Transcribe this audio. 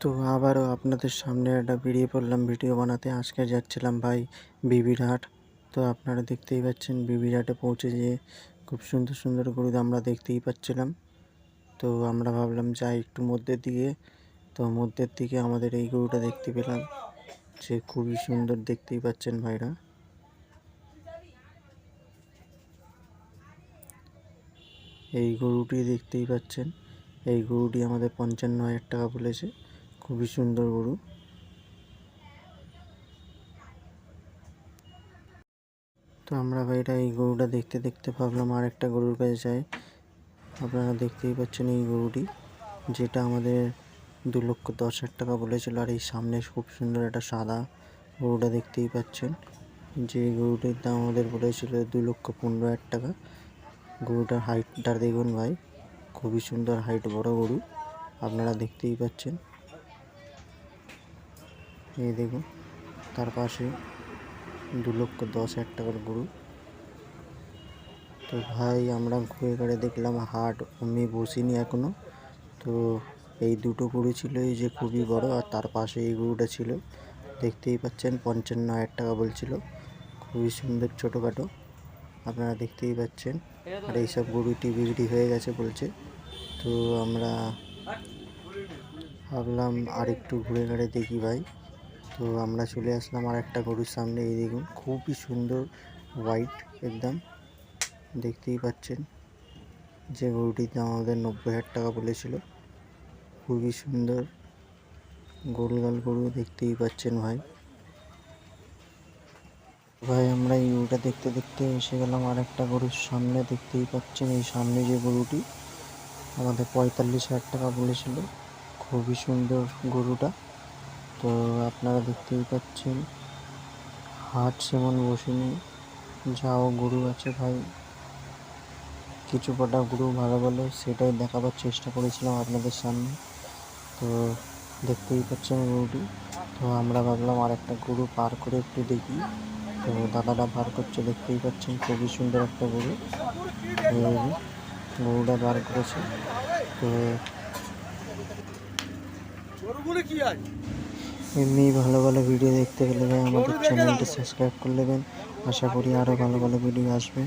তো আবারও আপনাদের সামনে একটা বেরিয়ে পড়লাম ভিডিও বানাতে। আজকে যাচ্ছিলাম ভাই বিবির হাট। তো আপনারা দেখতেই পাচ্ছেন বিবির হাটে পৌঁছে যেয়ে খুব সুন্দর সুন্দর গরু আমরা দেখতেই পাচ্ছিলাম। তো আমরা ভাবলাম যাই একটু মধ্যের দিকে। তো মধ্যের দিকে আমাদের এই গরুটা দেখতে পেলাম, যে খুবই সুন্দর, দেখতেই পাচ্ছেন ভাইরা। এই গরুটি দেখতেই পাচ্ছেন, এই গরুটি আমাদের 55,000 টাকা বলেছে। খুবই সুন্দর গরু। তো আমরা ভাইরা এই গরুটা দেখতে দেখতে ভাবলাম আর একটা গরুর কাছে যাই। আপনারা দেখতেই পাচ্ছেন এই গরুটি, যেটা আমাদের 2,10,000 টাকা বলেছিল। আর এই সামনে খুব সুন্দর একটা সাদা গরুটা দেখতেই পাচ্ছেন, যে গরুটির দাম আমাদের বলেছিল 2,15,000 টাকা। গরুটার হাইটটা দেখুন ভাই, খুবই সুন্দর হাইট, বড় গরু। আপনারা দেখতেই পাচ্ছেন, এই দেখুন তার পাশে 2,10,000 টাকার গরু। তো ভাই আমরা ঘুরে ঘুরে দেখলাম, হাট অমনি বসিনি এখনো। তো এই দুটো গরু ছিল, এই যে খুবই বড়, আর তার পাশে এই গরুটা ছিল, দেখতেই পাচ্ছেন 55,000 টাকা বলছিল। খুবই সুন্দর, ছোটোখাটো, আপনারা দেখতেই পাচ্ছেন। আর এইসব গরুটি বিক্রি হয়ে গেছে বলছে। তো আমরা ভাবলাম আর একটু ঘুরে ঘুরে দেখি ভাই। তো আমরা চলে আসলাম আর একটা গরুর সামনে। এই দেখুন খুবই সুন্দর, হোয়াইট একদম, দেখতেই পাচ্ছেন, যে গরুটির দাম আমাদের 90,000 টাকা বলেছিল। খুবই সুন্দর গোলগাল গরু, দেখতেই পাচ্ছেন ভাই। ভাই আমরা এই গরুটা দেখতে দেখতে এসে গেলাম আর একটা গরুর সামনে। দেখতেই পাচ্ছেন এই সামনে যে গরুটি আমাদের 45,000 টাকা বলেছিল। খুবই সুন্দর গরুটা। তো আপনারা দেখতেই পাচ্ছেন, হাট সেমন বসেনি, যাও গরু আছে ভাই, কিছু কটা গরু ভালো ভালো, সেটাই দেখাবার চেষ্টা করেছিলাম আপনাদের সামনে। তো দেখতেই পাচ্ছেন গরুটি। তো আমরা ভাবলাম আর একটা গরু পার করে একটু দেখি। তো দাদাটা পার করছে, দেখতেই পাচ্ছেন, খুবই সুন্দর একটা গরু। গরুটা বার করেছে। তো এমনি ভালো ভালো ভিডিও দেখতে গেলে ভাই আমাদের চ্যানেলটি সাবস্ক্রাইব করে নেবেন। আশা করি আরও ভালো ভালো ভিডিও আসবে।